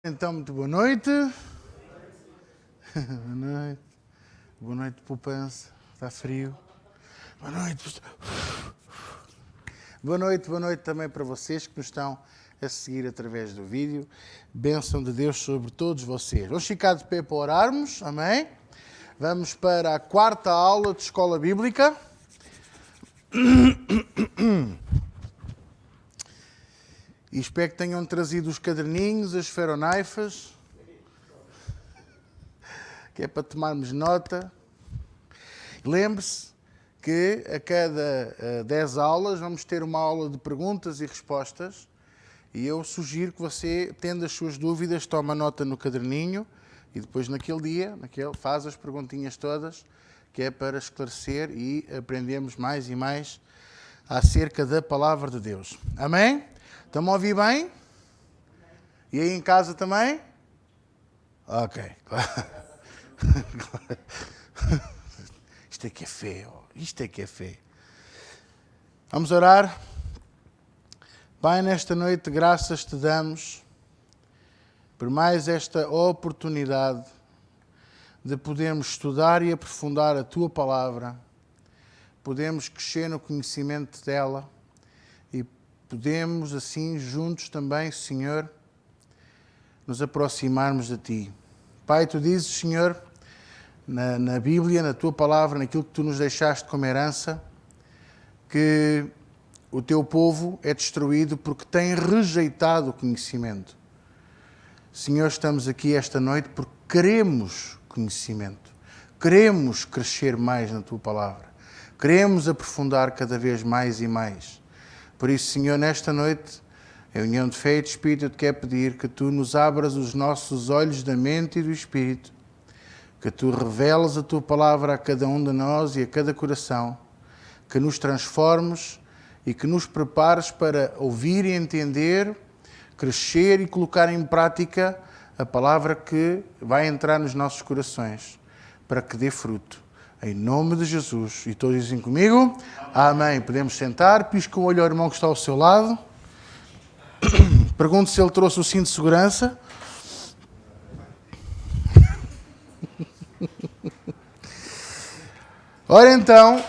Então, muito boa noite. Boa noite. Boa noite, poupança. Está frio. Boa noite. Boa noite também para vocês que nos estão a seguir através do vídeo. Bênção de Deus sobre todos vocês. Vamos ficar de pé para orarmos, amém? Vamos para a quarta aula de Escola Bíblica. E espero que tenham trazido os caderninhos, as esferonaifas, que é para tomarmos nota. Lembre-se que a cada 10 aulas vamos ter uma aula de perguntas e respostas e eu sugiro que você, tendo as suas dúvidas, tome nota no caderninho e depois naquele dia, faz as perguntinhas todas, que é para esclarecer e aprendermos mais e mais acerca da Palavra de Deus. Amém? Estão a ouvir bem? E aí em casa também? Ok. Isto é que é fé. Isto é que é fé. Vamos orar. Pai, nesta noite, graças te damos por mais esta oportunidade de podermos estudar e aprofundar a Tua Palavra, podemos crescer no conhecimento dela e podemos, assim, juntos também, Senhor, nos aproximarmos de Ti. Pai, Tu dizes, Senhor, na Bíblia, na Tua Palavra, naquilo que Tu nos deixaste como herança, que o Teu povo é destruído porque tem rejeitado o conhecimento. Senhor, estamos aqui esta noite porque queremos conhecimento, queremos crescer mais na Tua Palavra, queremos aprofundar cada vez mais e mais. Por isso, Senhor, nesta noite, em união de fé e de Espírito, eu te quero pedir que Tu nos abras os nossos olhos da mente e do Espírito, que Tu reveles a Tua Palavra a cada um de nós e a cada coração, que nos transformes e que nos prepares para ouvir e entender, crescer e colocar em prática a Palavra que vai entrar nos nossos corações, para que dê fruto. Em nome de Jesus. E todos dizem comigo? Amém. Podemos sentar. Pisca o olho ao irmão que está ao seu lado. Pergunto se ele trouxe o cinto de segurança. Ora então,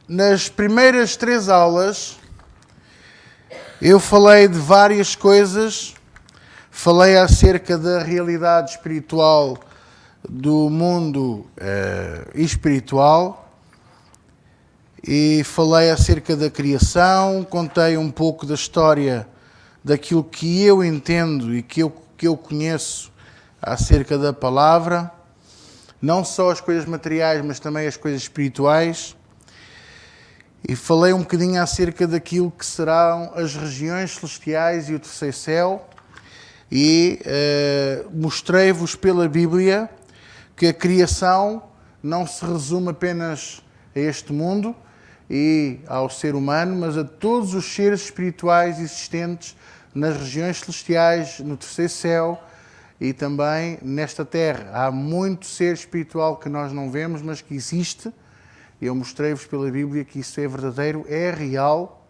nas primeiras 3 aulas, eu falei de várias coisas. Falei acerca da realidade espiritual do mundo espiritual e falei acerca da criação, contei um pouco da história daquilo que eu entendo e que eu conheço acerca da palavra, não só as coisas materiais, mas também as coisas espirituais, e falei um bocadinho acerca daquilo que serão as regiões celestiais e o terceiro céu, e mostrei-vos pela Bíblia que a criação não se resume apenas a este mundo e ao ser humano, mas a todos os seres espirituais existentes nas regiões celestiais, no terceiro céu e também nesta terra. Há muito ser espiritual que nós não vemos, mas que existe. Eu mostrei-vos pela Bíblia que isso é verdadeiro, é real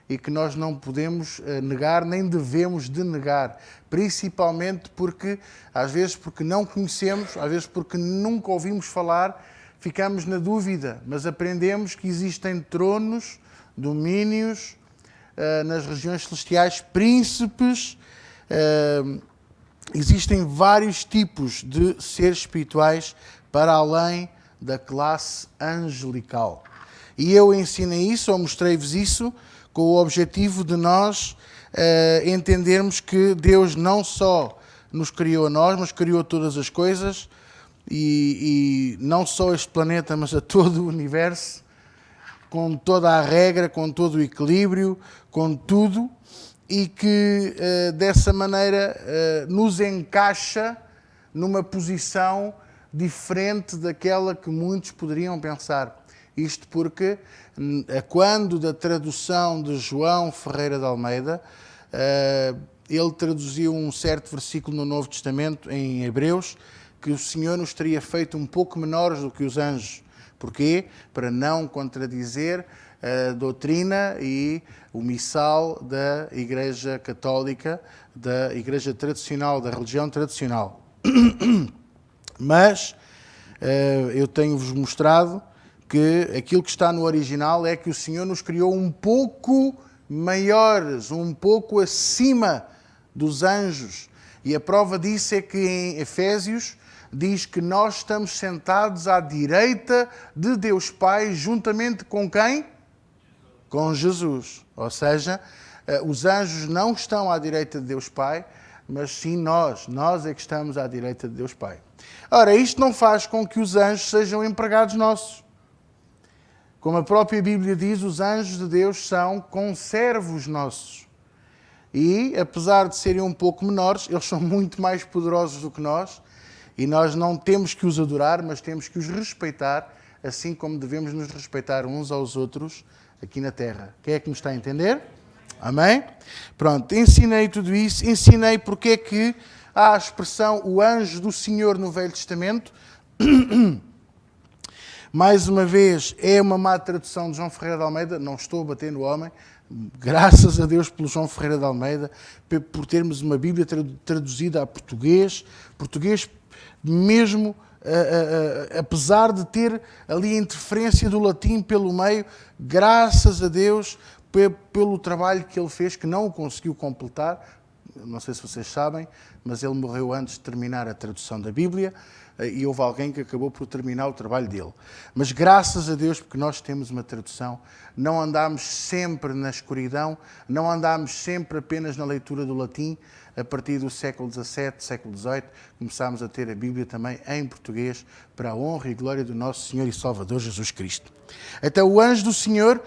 e que nós não podemos negar, nem devemos de negar, principalmente porque, às vezes porque não conhecemos, às vezes porque nunca ouvimos falar, ficamos na dúvida, mas aprendemos que existem tronos, domínios nas regiões celestiais, príncipes, existem vários tipos de seres espirituais para além da classe angelical. E eu ensinei isso, ou mostrei-vos isso, com o objetivo de nós entendermos que Deus não só nos criou a nós, mas criou todas as coisas, e não só este planeta, mas a todo o universo, com toda a regra, com todo o equilíbrio, com tudo, e que dessa maneira nos encaixa numa posição diferente daquela que muitos poderiam pensar. Isto porque, quando da tradução de João Ferreira de Almeida, ele traduziu um certo versículo no Novo Testamento, em Hebreus, que o Senhor nos teria feito um pouco menores do que os anjos. Porquê? Para não contradizer doutrina e o missal da Igreja Católica, da Igreja tradicional, da religião tradicional. Mas eu tenho-vos mostrado que aquilo que está no original é que o Senhor nos criou um pouco maiores, um pouco acima dos anjos. E a prova disso é que em Efésios diz que nós estamos sentados à direita de Deus Pai, juntamente com quem? Com Jesus. Ou seja, os anjos não estão à direita de Deus Pai, mas sim nós. Nós é que estamos à direita de Deus Pai. Ora, isto não faz com que os anjos sejam empregados nossos. Como a própria Bíblia diz, os anjos de Deus são conservos nossos. E, apesar de serem um pouco menores, eles são muito mais poderosos do que nós. E nós não temos que os adorar, mas temos que os respeitar, assim como devemos nos respeitar uns aos outros aqui na Terra. Quem é que me está a entender? Amém? Pronto, ensinei tudo isso. Ensinei porque é que há a expressão o anjo do Senhor no Velho Testamento. Mais uma vez, é uma má tradução de João Ferreira de Almeida. Não estou a bater no homem. Graças a Deus pelo João Ferreira de Almeida, por termos uma Bíblia traduzida a português. Português mesmo, apesar de ter ali a interferência do latim pelo meio, graças a Deus pelo trabalho que ele fez, que não o conseguiu completar. Não sei se vocês sabem, mas ele morreu antes de terminar a tradução da Bíblia e houve alguém que acabou por terminar o trabalho dele. Mas graças a Deus, porque nós temos uma tradução, não andámos sempre na escuridão, não andámos sempre apenas na leitura do latim. A partir do século XVII, século XVIII, começámos a ter a Bíblia também em português, para a honra e glória do nosso Senhor e Salvador Jesus Cristo. Então, o anjo do Senhor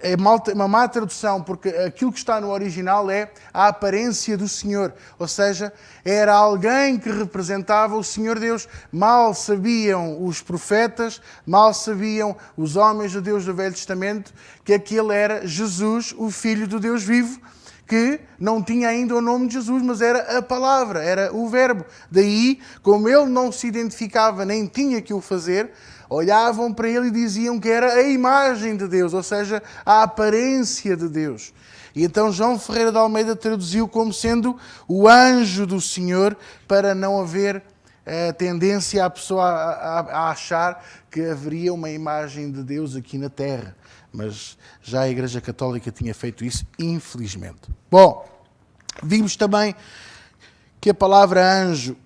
é uma má tradução, porque aquilo que está no original é a aparência do Senhor. Ou seja, era alguém que representava o Senhor Deus. Mal sabiam os profetas, mal sabiam os homens de Deus do Velho Testamento, que aquele era Jesus, o Filho do Deus vivo, que não tinha ainda o nome de Jesus, mas era a palavra, era o verbo. Daí, como ele não se identificava nem tinha que o fazer, olhavam para ele e diziam que era a imagem de Deus, ou seja, a aparência de Deus. E então João Ferreira de Almeida traduziu como sendo o anjo do Senhor, para não haver tendência à pessoa a achar que haveria uma imagem de Deus aqui na Terra. Mas já a Igreja Católica tinha feito isso, infelizmente. Bom, vimos também que a palavra anjo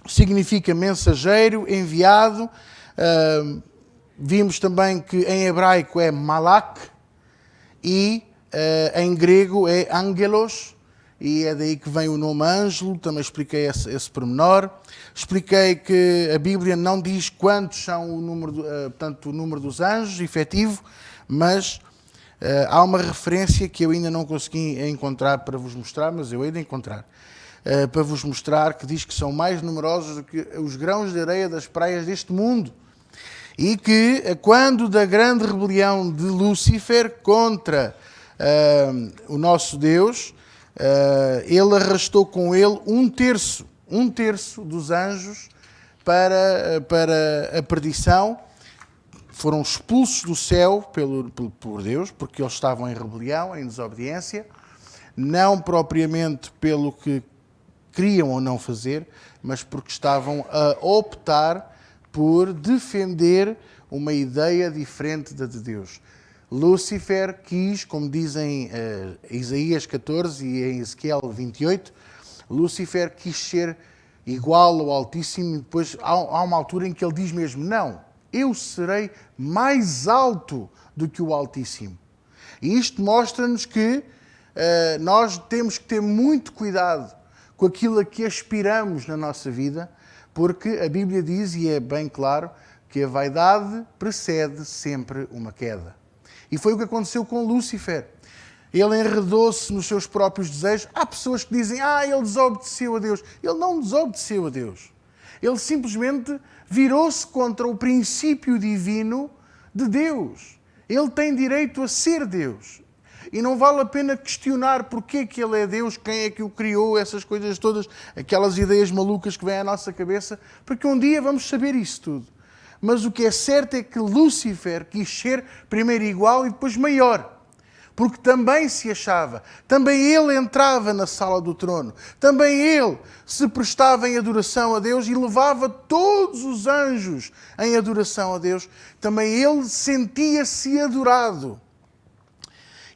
significa mensageiro, enviado. Vimos também que em hebraico é malak e em grego é angelos. E é daí que vem o nome Ângelo, também expliquei esse pormenor. Expliquei que a Bíblia não diz quantos são o número dos anjos, efetivo, mas há uma referência que eu ainda não consegui encontrar para vos mostrar, mas eu hei de encontrar, para vos mostrar, que diz que são mais numerosos do que os grãos de areia das praias deste mundo. E que, quando da grande rebelião de Lúcifer contra o nosso Deus, ele arrastou com ele um terço dos anjos para a perdição. Foram expulsos do céu por Deus, porque eles estavam em rebelião, em desobediência, não propriamente pelo que queriam ou não fazer, mas porque estavam a optar por defender uma ideia diferente da de Deus. Lúcifer quis, como dizem Isaías 14 e em Ezequiel 28, Lúcifer quis ser igual ao Altíssimo, e depois há uma altura em que ele diz mesmo, não, eu serei mais alto do que o Altíssimo. E isto mostra-nos que nós temos que ter muito cuidado com aquilo a que aspiramos na nossa vida, porque a Bíblia diz, e é bem claro, que a vaidade precede sempre uma queda. E foi o que aconteceu com Lúcifer. Ele enredou-se nos seus próprios desejos. Há pessoas que dizem, ele desobedeceu a Deus. Ele não desobedeceu a Deus. Ele simplesmente virou-se contra o princípio divino de Deus. Ele tem direito a ser Deus. E não vale a pena questionar porque que ele é Deus, quem é que o criou, essas coisas todas, aquelas ideias malucas que vêm à nossa cabeça, porque um dia vamos saber isso tudo. Mas o que é certo é que Lúcifer quis ser primeiro igual e depois maior. Porque também se achava, também ele entrava na sala do trono, também ele se prestava em adoração a Deus e levava todos os anjos em adoração a Deus. Também ele sentia-se adorado.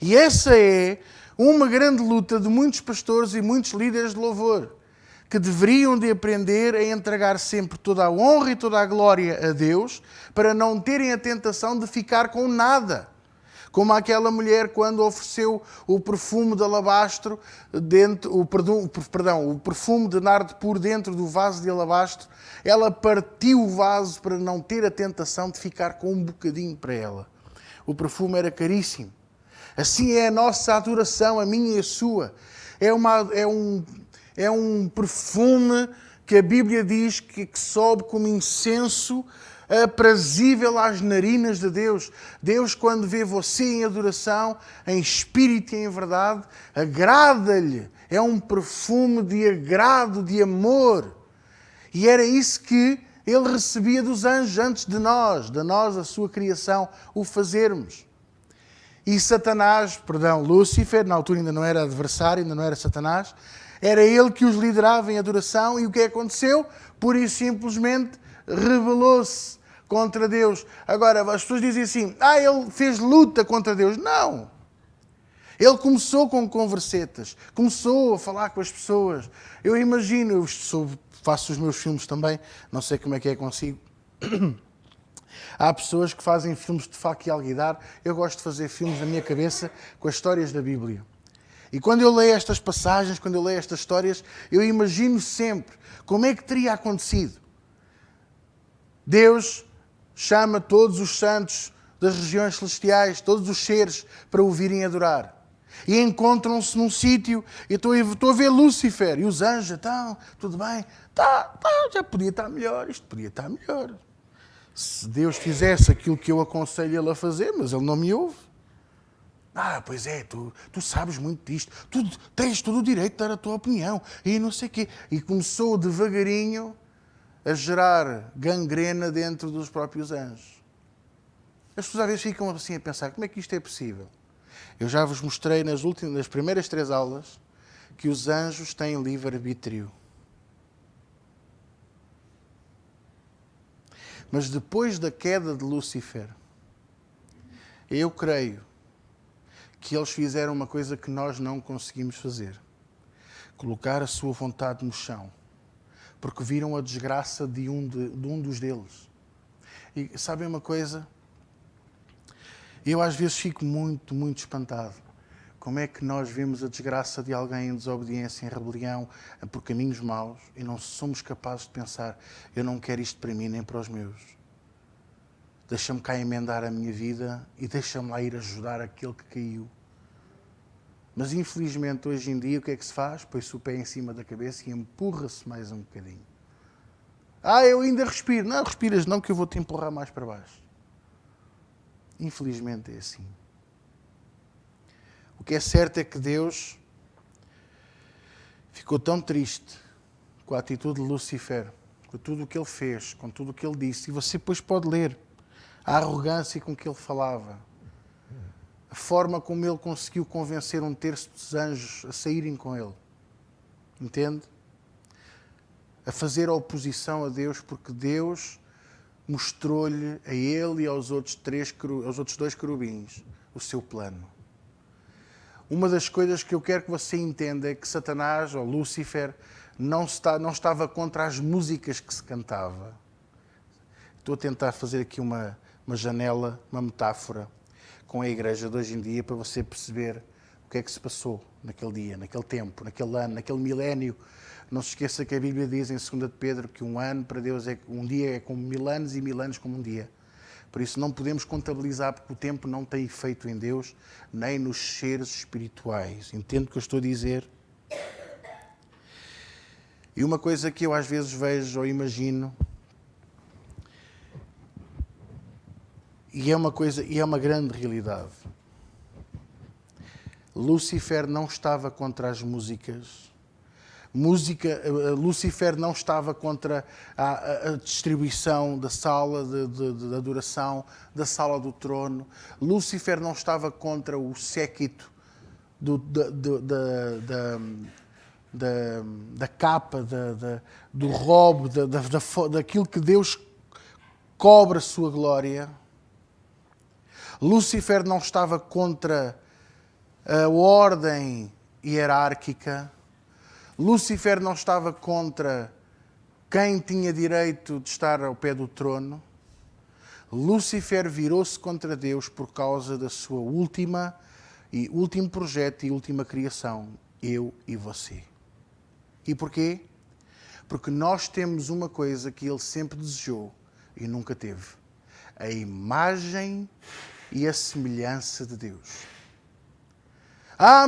E essa é uma grande luta de muitos pastores e muitos líderes de louvor, que deveriam de aprender a entregar sempre toda a honra e toda a glória a Deus, para não terem a tentação de ficar com nada. Como aquela mulher quando ofereceu o perfume de alabastro, o perfume de nardo puro dentro do vaso de alabastro, ela partiu o vaso para não ter a tentação de ficar com um bocadinho para ela. O perfume era caríssimo. Assim é a nossa adoração, a minha e a sua. É um perfume que a Bíblia diz que sobe como incenso aprazível às narinas de Deus. Deus, quando vê você em adoração, em espírito e em verdade, agrada-lhe. É um perfume de agrado, de amor. E era isso que ele recebia dos anjos antes de nós, a sua criação, o fazermos. E Satanás, Lúcifer, na altura ainda não era adversário, ainda não era Satanás, era ele que os liderava em adoração. E o que aconteceu? Pura e simplesmente rebelou-se contra Deus. Agora, as pessoas dizem assim, ele fez luta contra Deus. Não! Ele começou com conversetas, começou a falar com as pessoas. Eu imagino, faço os meus filmes também, não sei como é que é consigo. Há pessoas que fazem filmes de faca e alguidar. Eu gosto de fazer filmes na minha cabeça com as histórias da Bíblia. E quando eu leio estas passagens, quando eu leio estas histórias, eu imagino sempre como é que teria acontecido. Deus chama todos os santos das regiões celestiais, todos os seres, para o virem adorar. E encontram-se num sítio, e estou a ver Lúcifer, e os anjos, então, tudo bem? Já podia estar melhor, isto podia estar melhor. Se Deus fizesse aquilo que eu aconselho ele a fazer, mas ele não me ouve. Pois é, tu sabes muito disto, tu tens todo o direito de dar a tua opinião, e não sei o quê. E começou devagarinho a gerar gangrena dentro dos próprios anjos. As pessoas às vezes ficam assim a pensar, como é que isto é possível? Eu já vos mostrei nas primeiras 3 aulas que os anjos têm livre-arbítrio. Mas depois da queda de Lúcifer, eu creio que eles fizeram uma coisa que nós não conseguimos fazer. Colocar a sua vontade no chão. Porque viram a desgraça de um dos deles. E sabem uma coisa? Eu às vezes fico muito, muito espantado. Como é que nós vemos a desgraça de alguém em desobediência, em rebelião, por caminhos maus, e não somos capazes de pensar, eu não quero isto para mim nem para os meus. Deixa-me cá emendar a minha vida e deixa-me lá ir ajudar aquele que caiu. Mas infelizmente hoje em dia o que é que se faz? Põe-se o pé em cima da cabeça e empurra-se mais um bocadinho. Eu ainda respiro. Não, respiras não, que eu vou-te empurrar mais para baixo. Infelizmente é assim. O que é certo é que Deus ficou tão triste com a atitude de Lúcifer, com tudo o que ele fez, com tudo o que ele disse. E você depois pode ler a arrogância com que ele falava, a forma como ele conseguiu convencer 1/3 dos anjos a saírem com ele. Entende? A fazer oposição a Deus, porque Deus mostrou-lhe a ele e aos outros 2 querubins o seu plano. Uma das coisas que eu quero que você entenda é que Satanás, ou Lúcifer, não estava contra as músicas que se cantava. Estou a tentar fazer aqui uma janela, uma metáfora com a igreja de hoje em dia para você perceber o que é que se passou naquele dia, naquele tempo, naquele ano, naquele milénio. Não se esqueça que a Bíblia diz em 2 de Pedro que um ano para Deus um dia é como 1000 anos e 1000 anos como um dia. Por isso não podemos contabilizar, porque o tempo não tem efeito em Deus, nem nos seres espirituais. Entende o que eu estou a dizer? E uma coisa que eu às vezes vejo ou imagino, e é uma grande realidade. Lúcifer não estava contra as músicas, Lúcifer não estava contra a distribuição da sala de adoração, da sala do trono. Lúcifer não estava contra o séquito da capa, do robo, daquilo que Deus cobra a sua glória. Lúcifer não estava contra a ordem hierárquica. Lúcifer não estava contra quem tinha direito de estar ao pé do trono. Lúcifer virou-se contra Deus por causa da sua último projeto e última criação, eu e você. E porquê? Porque nós temos uma coisa que ele sempre desejou e nunca teve: a imagem e a semelhança de Deus.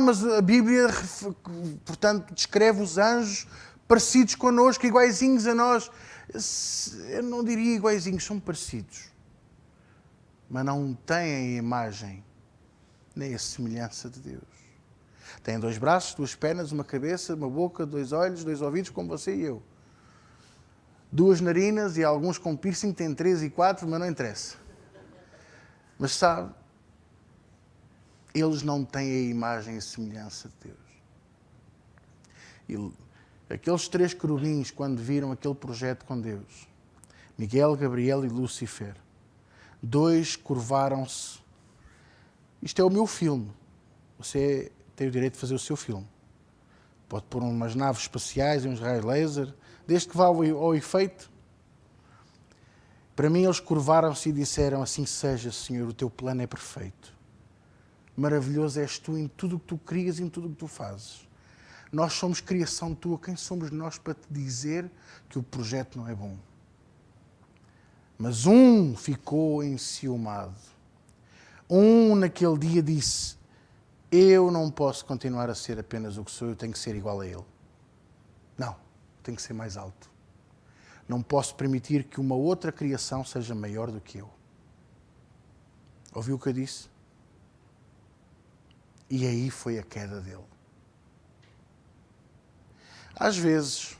Mas a Bíblia, portanto, descreve os anjos parecidos connosco, iguaizinhos a nós. Eu não diria iguaizinhos, são parecidos. Mas não têm a imagem nem a semelhança de Deus. Têm 2 braços, 2 pernas, uma cabeça, uma boca, 2 olhos, 2 ouvidos, como você e eu. 2 narinas e alguns com piercing têm 3 e 4, mas não interessa. Mas sabe, eles não têm a imagem e a semelhança de Deus. E aqueles 3 querubins, quando viram aquele projeto com Deus, Miguel, Gabriel e Lúcifer, 2 curvaram-se. Isto é o meu filme. Você tem o direito de fazer o seu filme. Pode pôr umas naves espaciais e uns raios laser, desde que vá ao efeito. Para mim, eles curvaram-se e disseram: assim seja, Senhor, o teu plano é perfeito. Maravilhoso és tu em tudo o que tu crias e em tudo o que tu fazes. Nós somos criação tua. Quem somos nós para te dizer que o projeto não é bom? Mas um ficou enciumado. Um naquele dia disse: eu não posso continuar a ser apenas o que sou, eu tenho que ser igual a ele. Não, tenho que ser mais alto. Não posso permitir que uma outra criação seja maior do que eu. Ouviu o que eu disse? E aí foi a queda dele. Às vezes,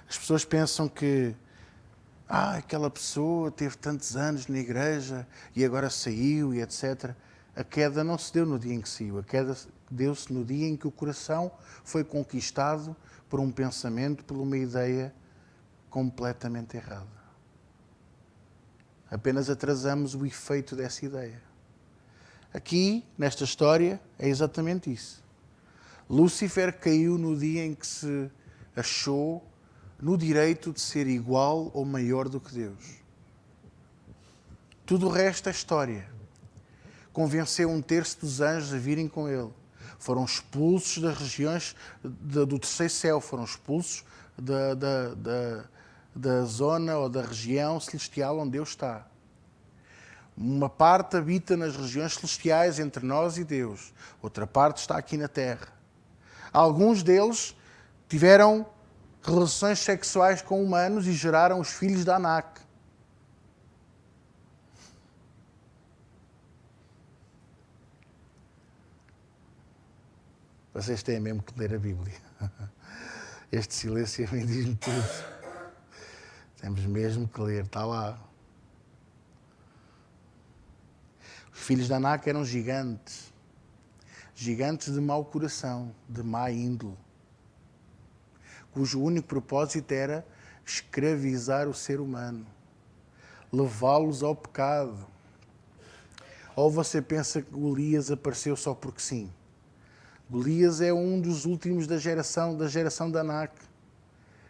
as pessoas pensam que aquela pessoa teve tantos anos na igreja e agora saiu e etc. A queda não se deu no dia em que saiu. A queda deu-se no dia em que o coração foi conquistado por um pensamento, por uma ideia completamente errada. Apenas atrasamos o efeito dessa ideia. Aqui, nesta história, é exatamente isso. Lúcifer caiu no dia em que se achou no direito de ser igual ou maior do que Deus. Tudo o resto é história. Convenceu 1/3 dos anjos a virem com ele. Foram expulsos das regiões do terceiro céu, foram expulsos da zona ou da região celestial onde Deus está. Uma parte habita nas regiões celestiais entre nós e Deus. Outra parte está aqui na terra. Alguns deles tiveram relações sexuais com humanos e geraram os filhos de Anak. Vocês têm mesmo que ler a Bíblia. Este silêncio me diz-me tudo. Temos mesmo que ler, está lá. Os filhos de Anak eram gigantes. Gigantes de mau coração, de má índole. Cujo único propósito era escravizar o ser humano. Levá-los ao pecado. Ou você pensa que Golias apareceu só porque sim? Golias é um dos últimos da geração de Anak.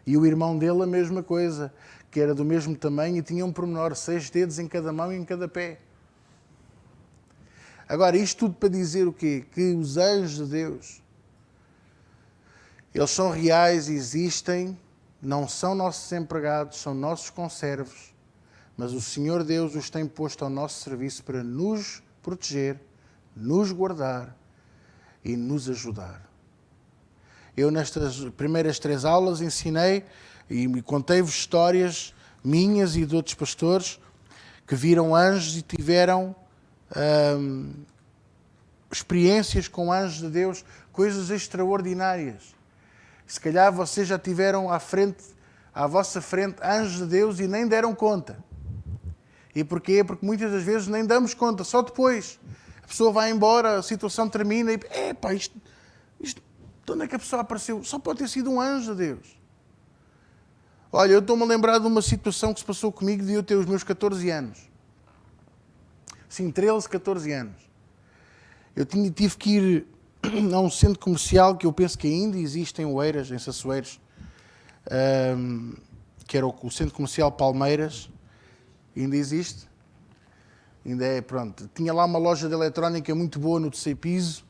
E o irmão dele a mesma coisa, que era do mesmo tamanho e tinha um pormenor, 6 dedos em cada mão e em cada pé. Agora, isto tudo para dizer o quê? Que os anjos de Deus, eles são reais, existem, não são nossos empregados, são nossos conservos, mas o Senhor Deus os tem posto ao nosso serviço para nos proteger, nos guardar e nos ajudar. Eu, nestas primeiras 3 aulas, ensinei e contei-vos histórias minhas e de outros pastores que viram anjos e tiveram experiências com anjos de Deus, coisas extraordinárias. Se calhar vocês já tiveram à vossa frente, anjos de Deus e nem deram conta. E porquê? Porque muitas das vezes nem damos conta, só depois. A pessoa vai embora, a situação termina e... isto, de onde é que a pessoa apareceu? Só pode ter sido um anjo de Deus. Olha, eu estou-me a lembrar de uma situação que se passou comigo de eu ter os meus 14 anos. Sim, 13, 14 anos. Eu tive que ir a um centro comercial que eu penso que ainda existe em Oeiras, em Sassueiros, que era o centro comercial Palmeiras. Ainda existe. Ainda é, pronto. Tinha lá uma loja de eletrónica muito boa no terceiro piso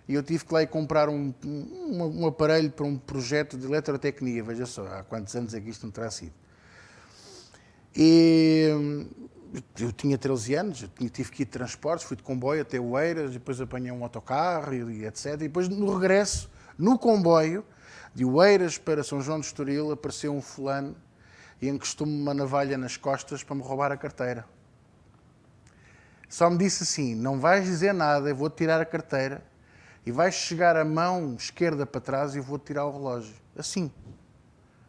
e eu tive que lá ir comprar um aparelho para um projeto de eletrotecnia. Veja só, há quantos anos é que isto não terá sido. E eu tinha 13 anos, tive que ir de transportes, fui de comboio até Oeiras, depois apanhei um autocarro e etc. E depois, no regresso, no comboio, de Oeiras para São João de Estoril, apareceu um fulano e encostou-me uma navalha nas costas para me roubar a carteira. Só me disse assim, não vais dizer nada, eu vou-te tirar a carteira e vais chegar a mão esquerda para trás e eu vou-te tirar o relógio. Assim.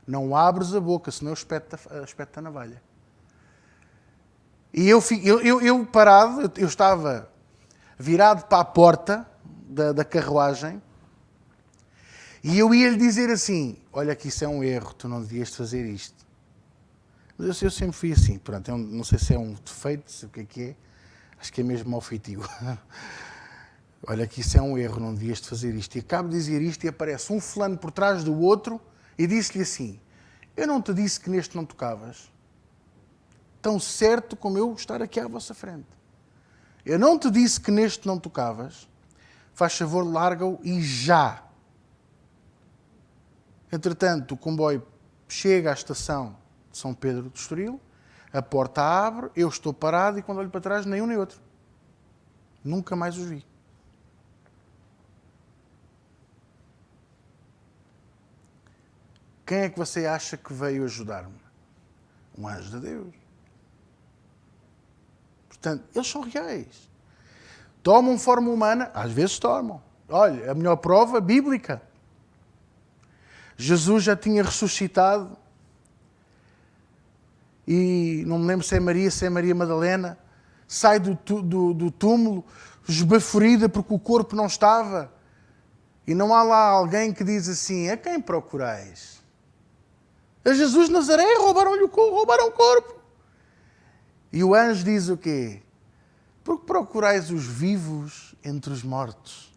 Não abres a boca, senão eu espeto a navalha. E eu parado, eu estava virado para a porta da carruagem e eu ia-lhe dizer assim, olha que isso é um erro, tu não devias fazer isto. Mas eu sempre fui assim, pronto, não sei se é um defeito, sei o que é, acho que é mesmo mau feitio. Olha que isso é um erro, não devias fazer isto. E acabo de dizer isto e aparece um fulano por trás do outro e disse-lhe assim, eu não te disse que neste não tocavas? Tão certo como eu estar aqui à vossa frente. Eu não te disse que neste não tocavas? Faz favor, larga-o e já. Entretanto, o comboio chega à estação de São Pedro de Estoril, a porta abre, eu estou parado e quando olho para trás, nem um nem outro. Nunca mais os vi. Quem é que você acha que veio ajudar-me? Um anjo de Deus. Portanto, eles são reais. Tomam forma humana? Às vezes tomam. Olha, a melhor prova bíblica. Jesus já tinha ressuscitado e não me lembro se é Maria Madalena, sai do túmulo esbaforida porque o corpo não estava e não há lá alguém que diz assim, a quem procurais? A Jesus de Nazaré, roubaram o corpo. E o anjo diz o quê? Porque procurais os vivos entre os mortos.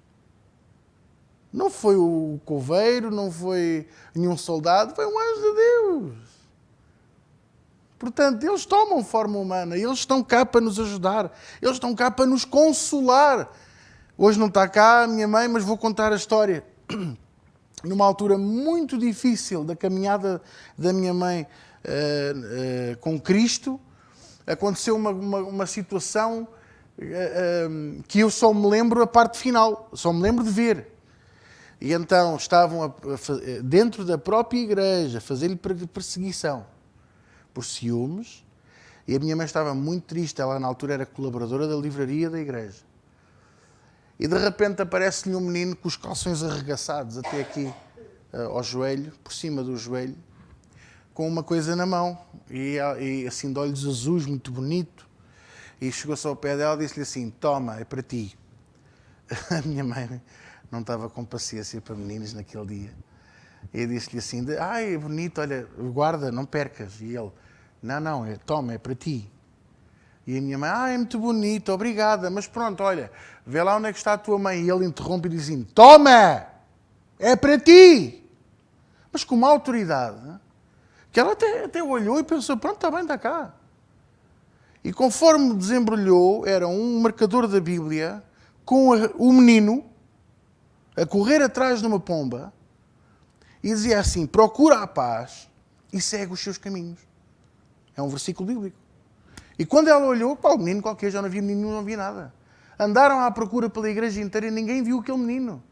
Não foi o coveiro, não foi nenhum soldado, foi um anjo de Deus. Portanto, eles tomam forma humana, eles estão cá para nos ajudar, eles estão cá para nos consolar. Hoje não está cá a minha mãe, mas vou contar a história. Numa altura muito difícil da caminhada da minha mãe com Cristo, aconteceu uma situação que eu só me lembro a parte final, só me lembro de ver. E então estavam dentro da própria igreja a fazer-lhe perseguição por ciúmes, e a minha mãe estava muito triste, ela na altura era colaboradora da livraria da igreja. E de repente aparece-lhe um menino com os calções arregaçados até aqui ao joelho, por cima do joelho, com uma coisa na mão, e assim de olhos azuis, muito bonito. E chegou-se ao pé dela e disse-lhe assim, toma, é para ti. A minha mãe não estava com paciência para meninos naquele dia. E disse-lhe assim, é bonito, olha, guarda, não percas. E ele, não, toma, é para ti. E a minha mãe, é muito bonito, obrigada, mas pronto, olha, vê lá onde é que está a tua mãe. E ele interrompe e diz assim, toma, é para ti. Mas com uma autoridade, que ela até olhou e pensou, pronto, está bem, está cá. E conforme desembrulhou, era um marcador da Bíblia com o menino a correr atrás de uma pomba e dizia assim, procura a paz e segue os seus caminhos. É um versículo bíblico. E quando ela olhou, o menino qualquer, já não havia menino, não havia nada. Andaram à procura pela igreja inteira e ninguém viu aquele menino.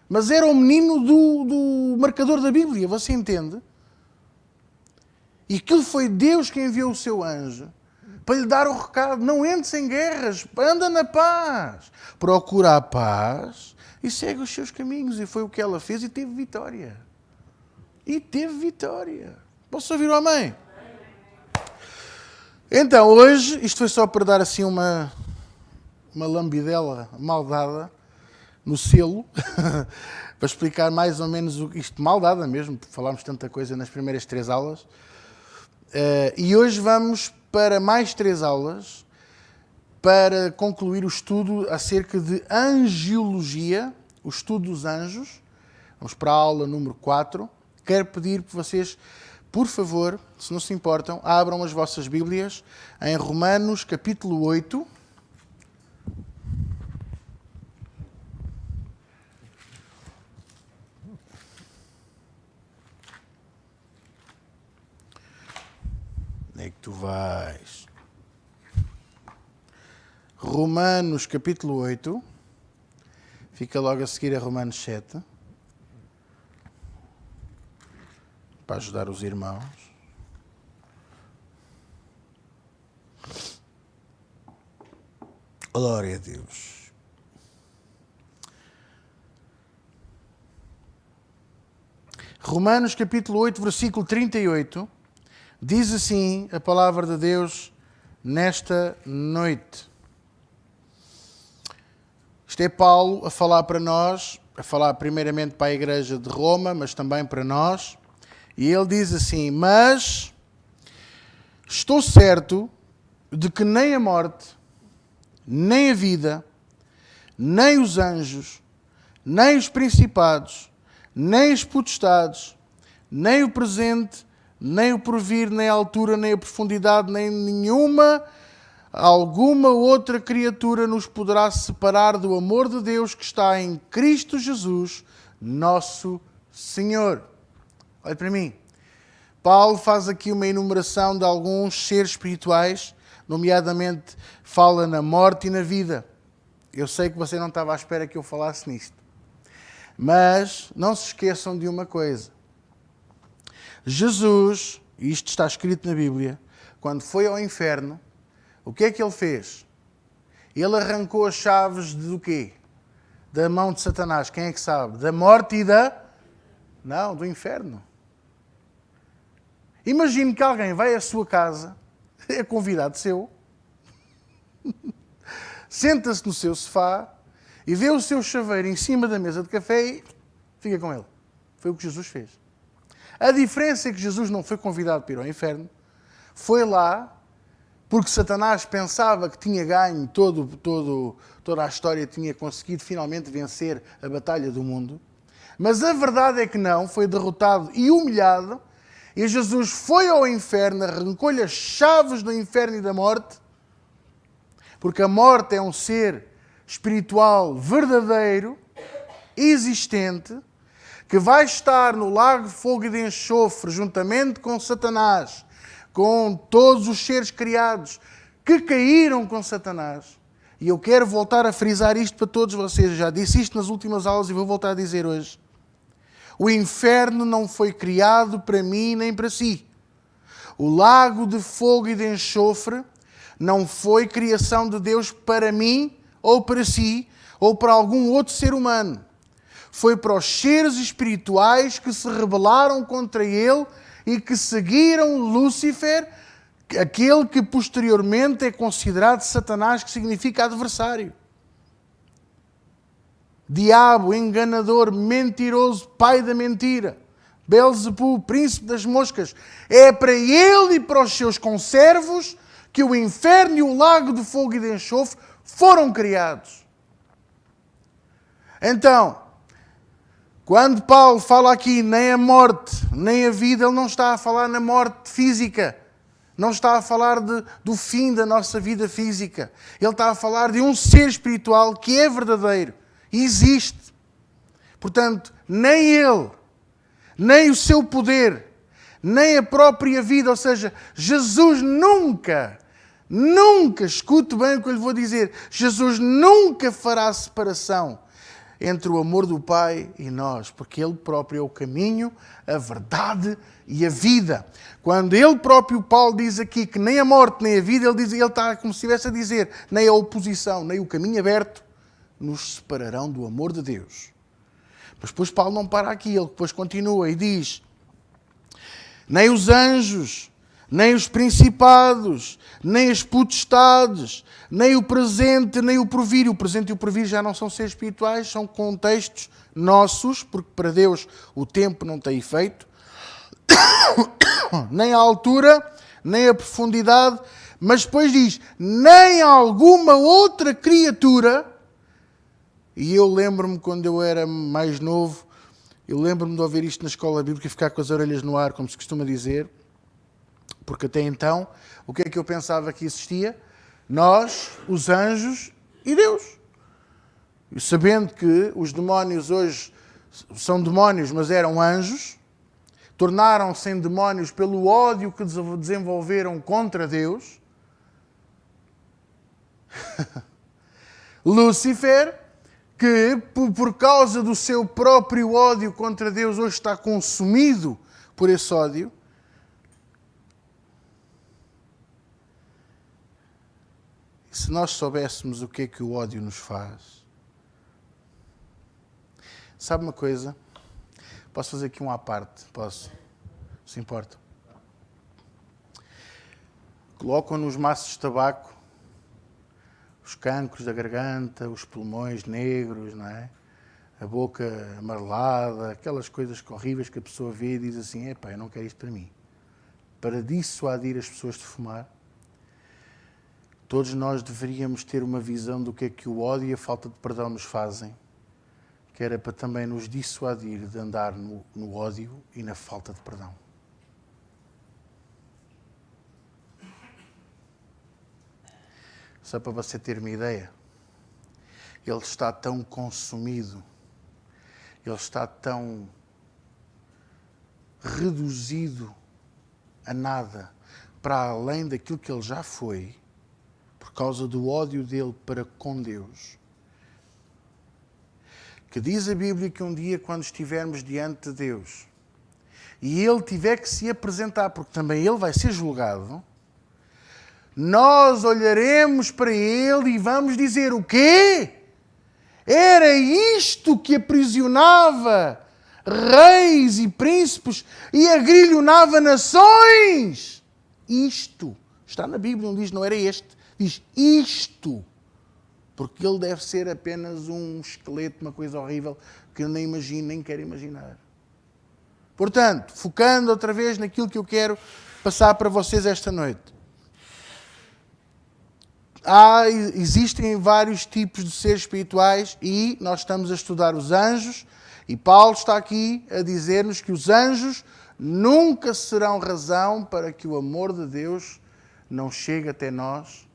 Mas era o menino do marcador da Bíblia, você entende? E aquilo foi Deus que enviou o seu anjo para lhe dar o recado, não entres em guerras, anda na paz. Procura a paz e segue os seus caminhos. E foi o que ela fez e teve vitória. E teve vitória. Posso ouvir o amém? Então, hoje, isto foi só para dar assim uma lambidela mal dada no selo, para explicar mais ou menos isto mal dada mesmo, porque falámos tanta coisa nas primeiras 3 aulas. E hoje vamos para mais 3 aulas para concluir o estudo acerca de angiologia, o estudo dos anjos. Vamos para a aula número 4. Quero pedir que vocês, por favor, se não se importam, abram as vossas Bíblias em Romanos capítulo 8. Onde é que tu vais? Romanos capítulo 8. Fica logo a seguir a Romanos 7. Para ajudar os irmãos. Glória a Deus. Romanos capítulo 8, versículo 38, diz assim a palavra de Deus nesta noite. Isto é Paulo a falar para nós, a falar primeiramente para a igreja de Roma, mas também para nós. E ele diz assim: mas estou certo de que nem a morte, nem a vida, nem os anjos, nem os principados, nem as potestades, nem o presente, nem o porvir, nem a altura, nem a profundidade, nem alguma outra criatura nos poderá separar do amor de Deus que está em Cristo Jesus, nosso Senhor. Olha para mim. Paulo faz aqui uma enumeração de alguns seres espirituais, nomeadamente fala na morte e na vida. Eu sei que você não estava à espera que eu falasse nisto. Mas não se esqueçam de uma coisa. Jesus, e isto está escrito na Bíblia, quando foi ao inferno, o que é que ele fez? Ele arrancou as chaves do quê? Da mão de Satanás. Quem é que sabe? Da morte e Não, do inferno. Imagine que alguém vai à sua casa, é convidado seu, senta-se no seu sofá e vê o seu chaveiro em cima da mesa de café e fica com ele. Foi o que Jesus fez. A diferença é que Jesus não foi convidado para ir ao inferno, foi lá porque Satanás pensava que tinha ganho toda a história, tinha conseguido finalmente vencer a batalha do mundo. Mas a verdade é que não, foi derrotado e humilhado. E Jesus foi ao inferno, arrancou-lhe as chaves do inferno e da morte, porque a morte é um ser espiritual verdadeiro, existente, que vai estar no lago de fogo e de enxofre, juntamente com Satanás, com todos os seres criados que caíram com Satanás. E eu quero voltar a frisar isto para todos vocês. Eu já disse isto nas últimas aulas e vou voltar a dizer hoje. O inferno não foi criado para mim nem para si. O lago de fogo e de enxofre não foi criação de Deus para mim ou para si ou para algum outro ser humano. Foi para os seres espirituais que se rebelaram contra ele e que seguiram Lúcifer, aquele que posteriormente é considerado Satanás, que significa adversário. Diabo, enganador, mentiroso, pai da mentira. Belzebu, príncipe das moscas. É para ele e para os seus conservos que o inferno e o lago de fogo e de enxofre foram criados. Então, quando Paulo fala aqui nem a morte, nem a vida, ele não está a falar na morte física. Não está a falar do fim da nossa vida física. Ele está a falar de um ser espiritual que é verdadeiro. Existe. Portanto, nem ele, nem o seu poder, nem a própria vida, ou seja, Jesus nunca, escute bem o que eu lhe vou dizer, Jesus nunca fará separação entre o amor do Pai e nós, porque Ele próprio é o caminho, a verdade e a vida. Quando Ele próprio, Paulo, diz aqui que nem a morte nem a vida, ele está como se estivesse a dizer, nem a oposição, nem o caminho aberto, nos separarão do amor de Deus. Mas depois Paulo não para aqui, ele depois continua e diz, nem os anjos, nem os principados, nem as potestades, nem o presente, nem o porvir. O presente e o porvir já não são seres espirituais, são contextos nossos, porque para Deus o tempo não tem efeito, nem a altura, nem a profundidade, mas depois diz, nem alguma outra criatura. E eu lembro-me quando eu era mais novo, eu lembro-me de ouvir isto na escola bíblica e ficar com as orelhas no ar, como se costuma dizer, porque até então, o que é que eu pensava que existia? Nós, os anjos e Deus. E sabendo que os demónios hoje são demónios, mas eram anjos, tornaram-se em demónios pelo ódio que desenvolveram contra Deus. Lúcifer, que por causa do seu próprio ódio contra Deus hoje está consumido por esse ódio. E se nós soubéssemos o que o ódio nos faz? Sabe uma coisa? Posso fazer aqui um à parte? Posso? Se importa? Colocam nos maços de tabaco os cancros da garganta, os pulmões negros, não é? A boca amarelada, aquelas coisas horríveis que a pessoa vê e diz assim, epá, eu não quero isto para mim. Para dissuadir as pessoas de fumar, todos nós deveríamos ter uma visão do que o ódio e a falta de perdão nos fazem, que era para também nos dissuadir de andar no ódio e na falta de perdão. Só para você ter uma ideia, ele está tão consumido, ele está tão reduzido a nada, para além daquilo que ele já foi, por causa do ódio dele para com Deus, que diz a Bíblia que um dia, quando estivermos diante de Deus, e ele tiver que se apresentar, porque também ele vai ser julgado, nós olharemos para ele e vamos dizer o quê? Era isto que aprisionava reis e príncipes e agrilhonava nações. Isto. Está na Bíblia, não diz não era este. Diz isto. Porque ele deve ser apenas um esqueleto, uma coisa horrível que eu nem imagino, nem quero imaginar. Portanto, focando outra vez naquilo que eu quero passar para vocês esta noite. Existem vários tipos de seres espirituais e nós estamos a estudar os anjos e Paulo está aqui a dizer-nos que os anjos nunca serão razão para que o amor de Deus não chegue até nós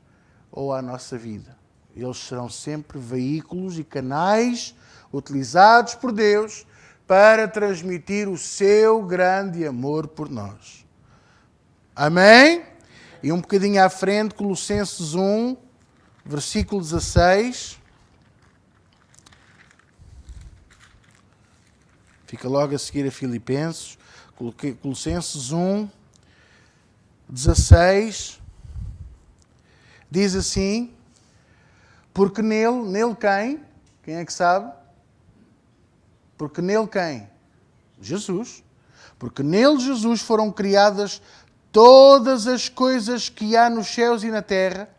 ou à nossa vida. Eles serão sempre veículos e canais utilizados por Deus para transmitir o seu grande amor por nós. Amém? E um bocadinho à frente, Colossenses 1, versículo 16. Fica logo a seguir a Filipenses. Colossenses 1, 16. Diz assim, porque nele quem? Quem é que sabe? Porque nele quem? Jesus. Porque nele, Jesus, foram criadas todas as coisas que há nos céus e na terra,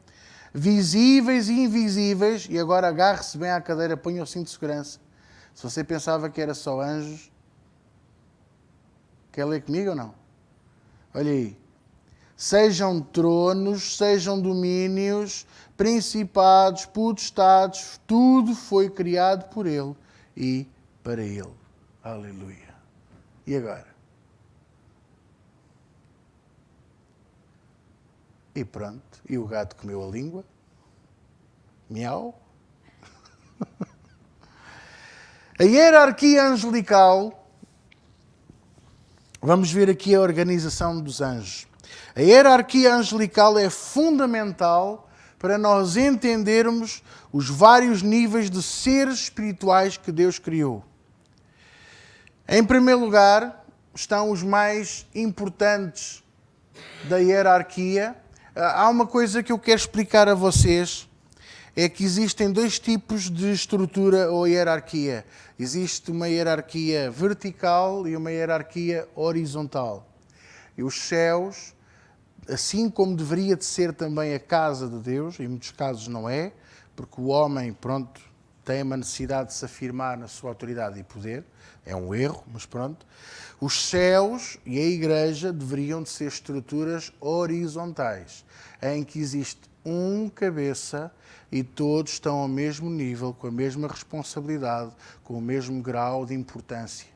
visíveis e invisíveis, e agora agarre-se bem à cadeira, ponha o cinto de segurança. Se você pensava que era só anjos, quer ler comigo ou não? Olha aí. Sejam tronos, sejam domínios, principados, potestades, tudo foi criado por Ele e para Ele. Aleluia. E agora? E pronto, e o gato comeu a língua. Miau. A hierarquia angelical, vamos ver aqui a organização dos anjos. A hierarquia angelical é fundamental para nós entendermos os vários níveis de seres espirituais que Deus criou. Em primeiro lugar, estão os mais importantes da hierarquia. Há uma coisa que eu quero explicar a vocês, é que existem dois tipos de estrutura ou hierarquia. Existe uma hierarquia vertical e uma hierarquia horizontal. E os céus, assim como deveria de ser também a casa de Deus, em muitos casos não é, porque o homem, pronto, tem uma necessidade de se afirmar na sua autoridade e poder, é um erro, mas pronto. Os céus e a igreja deveriam de ser estruturas horizontais, em que existe um cabeça e todos estão ao mesmo nível, com a mesma responsabilidade, com o mesmo grau de importância.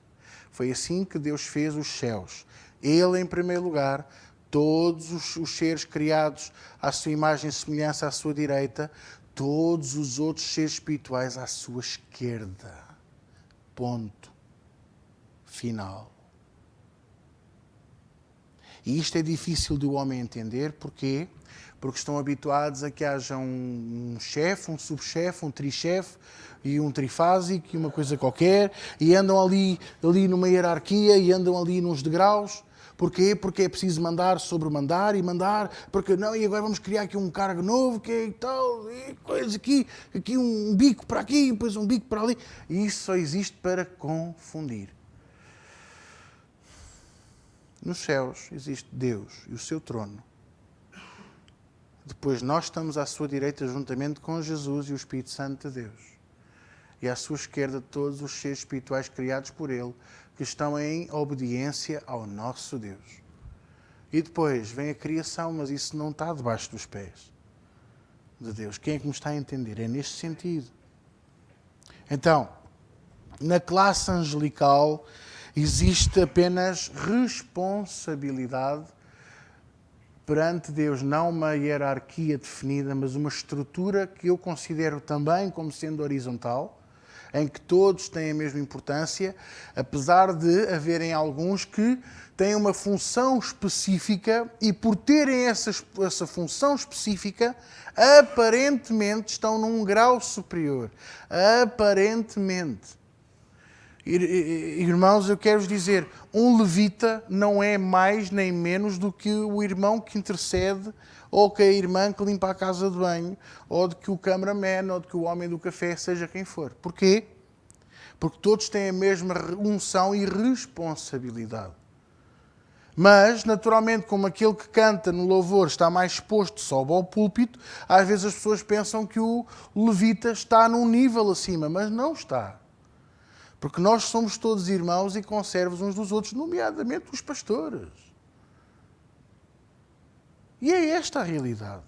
Foi assim que Deus fez os céus. Ele, em primeiro lugar, todos os seres criados à sua imagem e semelhança à sua direita, todos os outros seres espirituais à sua esquerda. Ponto. Final. E isto é difícil do homem entender. Porquê? Porque estão habituados a que haja um chefe, um subchefe, um trichefe e um trifásico e uma coisa qualquer, e andam ali numa hierarquia e andam ali nos degraus. Porquê? Porque é preciso mandar sobre mandar e mandar, porque não, e agora vamos criar aqui um cargo novo, que é tal, e coisas aqui um bico para aqui, depois um bico para ali. E isso só existe para confundir. Nos céus existe Deus e o seu trono. Depois nós estamos à sua direita juntamente com Jesus e o Espírito Santo de Deus. E à sua esquerda todos os seres espirituais criados por Ele, que estão em obediência ao nosso Deus. E depois vem a criação, mas isso não está debaixo dos pés de Deus. Quem é que me está a entender? É neste sentido. Então, na classe angelical existe apenas responsabilidade perante Deus, não uma hierarquia definida, mas uma estrutura que eu considero também como sendo horizontal, em que todos têm a mesma importância, apesar de haverem alguns que têm uma função específica e, por terem essa função específica, aparentemente estão num grau superior. Aparentemente. Irmãos, eu quero vos dizer, um levita não é mais nem menos do que o irmão que intercede, ou que a irmã que limpa a casa de banho, ou de que o cameraman, ou de que o homem do café, seja quem for. Porquê? Porque todos têm a mesma unção e responsabilidade. Mas, naturalmente, como aquele que canta no louvor está mais exposto, sobe ao púlpito, às vezes as pessoas pensam que o levita está num nível acima, mas não está. Porque nós somos todos irmãos e conservos uns dos outros, nomeadamente os pastores. E é esta a realidade.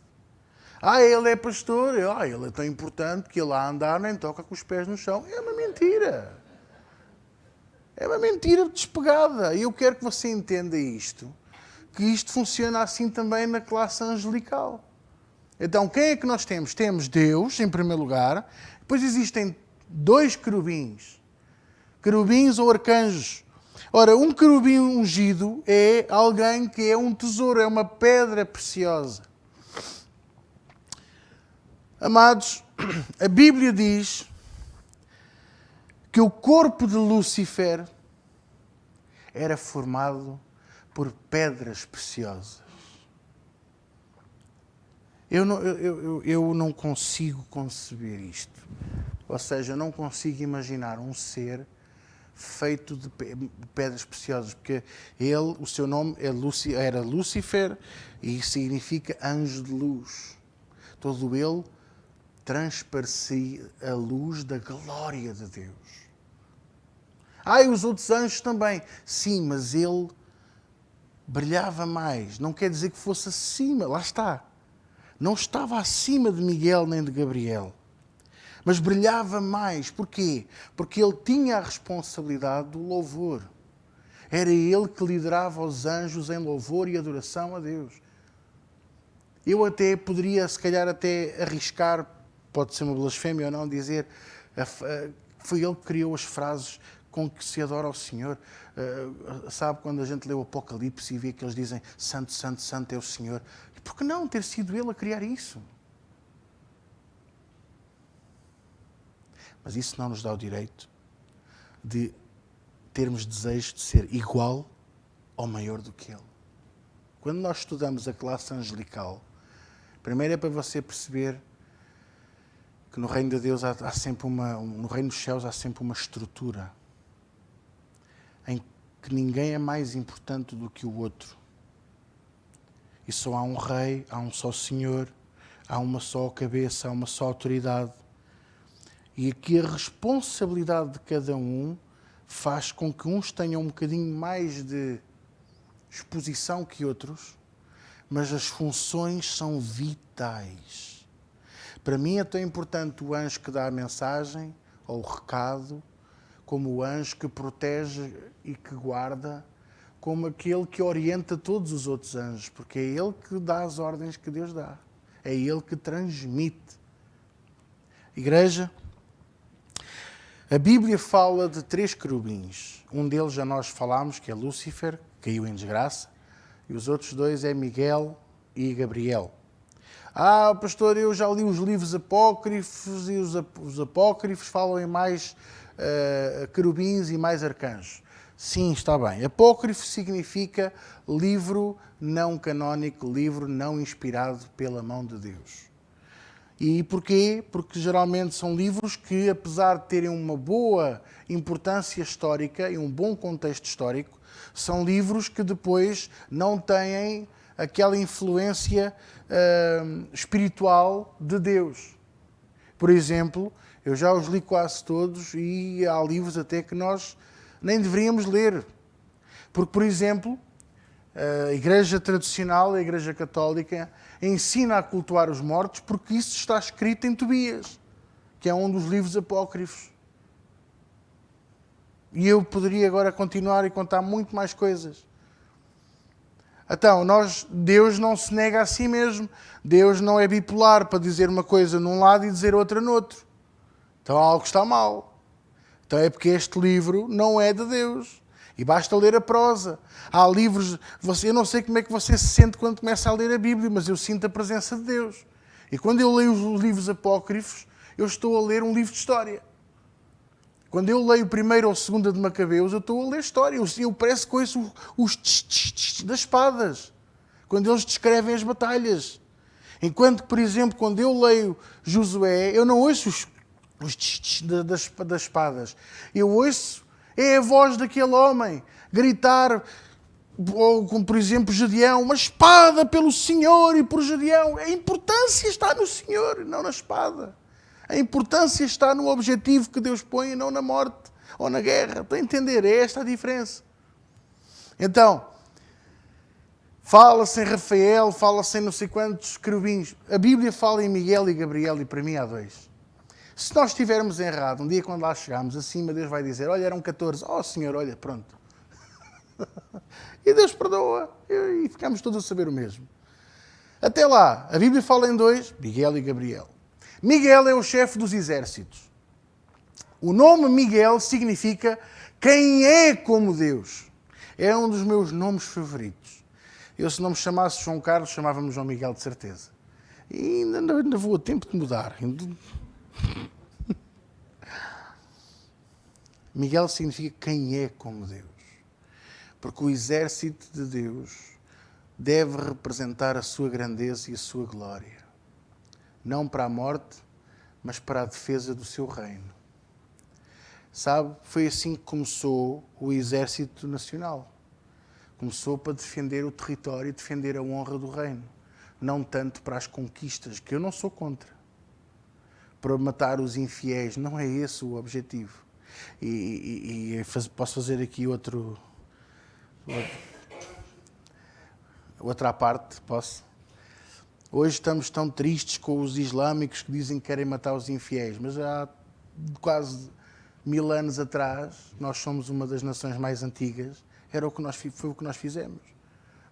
Ele é pastor, ele é tão importante que ele a andar nem toca com os pés no chão. É uma mentira. É uma mentira despegada. E eu quero que você entenda isto, que isto funciona assim também na classe angelical. Então, quem é que nós temos? Temos Deus, em primeiro lugar, depois existem dois querubins. Querubins ou arcanjos. Ora, um querubim ungido é alguém que é um tesouro, é uma pedra preciosa. Amados, a Bíblia diz que o corpo de Lúcifer era formado por pedras preciosas. Eu não consigo conceber isto. Ou seja, eu não consigo imaginar um ser feito de pedras preciosas, porque o seu nome era Lúcifer e significa anjo de luz. Todo ele transparecia a luz da glória de Deus. E os outros anjos também. Sim, mas ele brilhava mais. Não quer dizer que fosse acima, lá está. Não estava acima de Miguel nem de Gabriel. Mas brilhava mais. Porquê? Porque ele tinha a responsabilidade do louvor. Era ele que liderava os anjos em louvor e adoração a Deus. Eu até poderia, se calhar, até arriscar, pode ser uma blasfémia ou não, dizer foi ele que criou as frases com que se adora ao Senhor. Sabe quando a gente lê o Apocalipse e vê que eles dizem Santo, Santo, Santo é o Senhor? E por que não ter sido ele a criar isso? Mas isso não nos dá o direito de termos desejo de ser igual ou maior do que ele. Quando nós estudamos a classe angelical, primeiro é para você perceber que no reino de Deus há sempre no reino dos céus há sempre uma estrutura em que ninguém é mais importante do que o outro. E só há um rei, há um só Senhor, há uma só cabeça, há uma só autoridade. E aqui a responsabilidade de cada um faz com que uns tenham um bocadinho mais de exposição que outros, mas as funções são vitais. Para mim é tão importante o anjo que dá a mensagem ou o recado, como o anjo que protege e que guarda, como aquele que orienta todos os outros anjos, porque é ele que dá as ordens que Deus dá. É ele que transmite. Igreja, a Bíblia fala de 3 querubins. Um deles já nós falámos, que é Lúcifer, que caiu em desgraça, e os outros 2 é Miguel e Gabriel. Pastor, eu já li os livros apócrifos e os apócrifos falam em mais querubins e mais arcanjos. Sim, está bem. Apócrifo significa livro não canónico, livro não inspirado pela mão de Deus. E porquê? Porque geralmente são livros que, apesar de terem uma boa importância histórica e um bom contexto histórico, são livros que depois não têm aquela influência espiritual de Deus. Por exemplo, eu já os li quase todos e há livros até que nós nem deveríamos ler. Porque, por exemplo, a Igreja tradicional, a Igreja Católica, ensina a cultuar os mortos porque isso está escrito em Tobias, que é um dos livros apócrifos. E eu poderia agora continuar e contar muito mais coisas. Então, Deus não se nega a si mesmo. Deus não é bipolar para dizer uma coisa num lado e dizer outra no outro. Então algo está mal. Então é porque este livro não é de Deus. E basta ler a prosa. Há livros... Eu não sei como é que você se sente quando começa a ler a Bíblia, mas eu sinto a presença de Deus. E quando eu leio os livros apócrifos, eu estou a ler um livro de história. Quando eu leio o 1º ou 2º de Macabeus, eu estou a ler história. Eu parece que ouço os tch das espadas. Quando eles descrevem as batalhas. Enquanto que, por exemplo, quando eu leio Josué, eu não ouço os tch das espadas. Eu ouço a voz daquele homem gritar, ou como por exemplo Gedeão, uma espada pelo Senhor e por Gedeão. A importância está no Senhor, não na espada. A importância está no objetivo que Deus põe e não na morte ou na guerra. Para entender, é esta a diferença. Então, fala-se em Rafael, fala-se em não sei quantos querubins. A Bíblia fala em Miguel e Gabriel e para mim há 2. Se nós estivermos errados, um dia quando lá chegarmos, acima Deus vai dizer, olha, eram 14. Oh, Senhor, olha, pronto. E Deus perdoa. E ficamos todos a saber o mesmo. Até lá, a Bíblia fala em 2, Miguel e Gabriel. Miguel é o chefe dos exércitos. O nome Miguel significa quem é como Deus. É um dos meus nomes favoritos. Eu, se não me chamasse João Carlos, chamava-me João Miguel, de certeza. E ainda vou a tempo de mudar. Miguel significa quem é como Deus. Porque o exército de Deus deve representar a sua grandeza e a sua glória. Não para a morte, mas para a defesa do seu reino. Sabe, foi assim que começou o Exército Nacional. Começou para defender o território e defender a honra do reino. Não tanto para as conquistas, que eu não sou contra. Para matar os infiéis, não é esse o objetivo. Posso fazer aqui outra parte, posso? Hoje estamos tão tristes com os islâmicos que dizem que querem matar os infiéis, mas há quase 1000 anos atrás, nós somos uma das nações mais antigas, foi o que nós fizemos.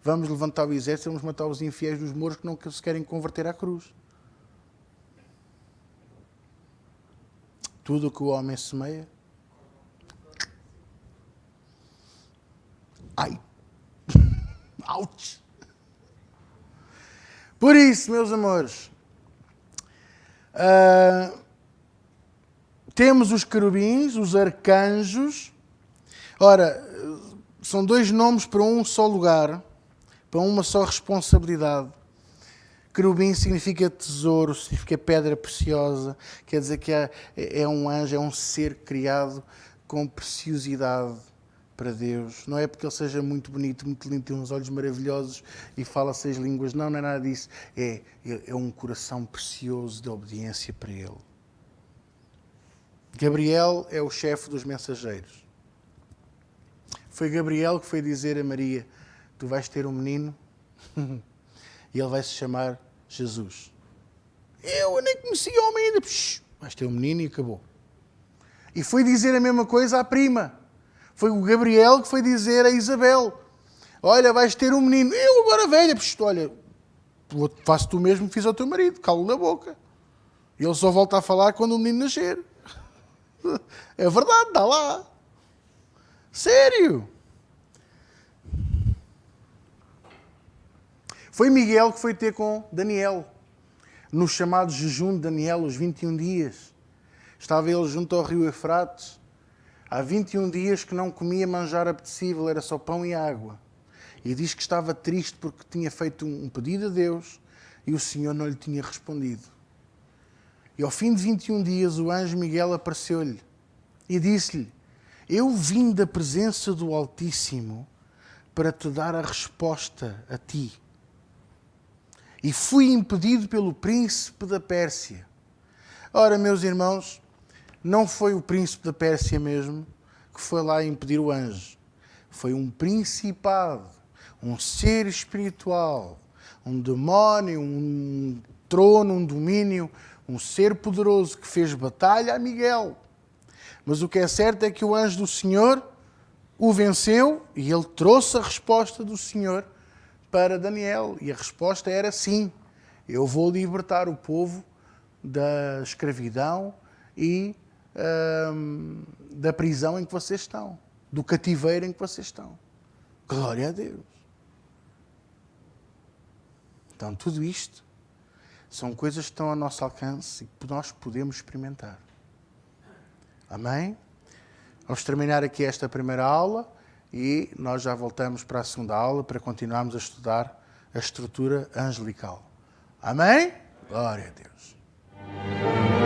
Vamos levantar o exército e vamos matar os infiéis dos mouros que não se querem converter à cruz. Tudo o que o homem semeia. Ai! Ouch! Por isso, meus amores, temos os querubins, os arcanjos. Ora, são 2 nomes para um só lugar, para uma só responsabilidade. Querubim significa tesouro, significa pedra preciosa, quer dizer que é um anjo, é um ser criado com preciosidade, para Deus. Não é porque ele seja muito bonito, muito lindo, tem uns olhos maravilhosos e fala 6 línguas. Não, não é nada disso. É um coração precioso de obediência para Ele. Gabriel é o chefe dos mensageiros. Foi Gabriel que foi dizer a Maria: tu vais ter um menino e ele vai se chamar Jesus. Eu nem conhecia o homem ainda. Vais ter um menino e acabou. E foi dizer a mesma coisa à prima. Foi o Gabriel que foi dizer a Isabel: olha, vais ter um menino. Eu agora velha, olha, faço tu mesmo que fiz ao teu marido, calo na boca. E ele só volta a falar quando o menino nascer. É verdade, dá lá. Sério. Foi Miguel que foi ter com Daniel, no chamado jejum de Daniel, os 21 dias. Estava ele junto ao rio Eufrates. Há 21 dias que não comia manjar apetecível, era só pão e água. E diz que estava triste porque tinha feito um pedido a Deus e o Senhor não lhe tinha respondido. E ao fim de 21 dias o anjo Miguel apareceu-lhe e disse-lhe: eu vim da presença do Altíssimo para te dar a resposta a ti. E fui impedido pelo príncipe da Pérsia. Ora, meus irmãos, não foi o príncipe da Pérsia mesmo que foi lá impedir o anjo. Foi um principado, um ser espiritual, um demónio, um trono, um domínio, um ser poderoso que fez batalha a Miguel. Mas o que é certo é que o anjo do Senhor o venceu e ele trouxe a resposta do Senhor para Daniel. E a resposta era sim, eu vou libertar o povo da escravidão e da prisão em que vocês estão, do cativeiro em que vocês estão. Glória a Deus. Então, tudo isto são coisas que estão ao nosso alcance e que nós podemos experimentar. Amém? Vamos terminar aqui esta primeira aula e nós já voltamos para a segunda aula para continuarmos a estudar a estrutura angelical. Amém? Glória a Deus.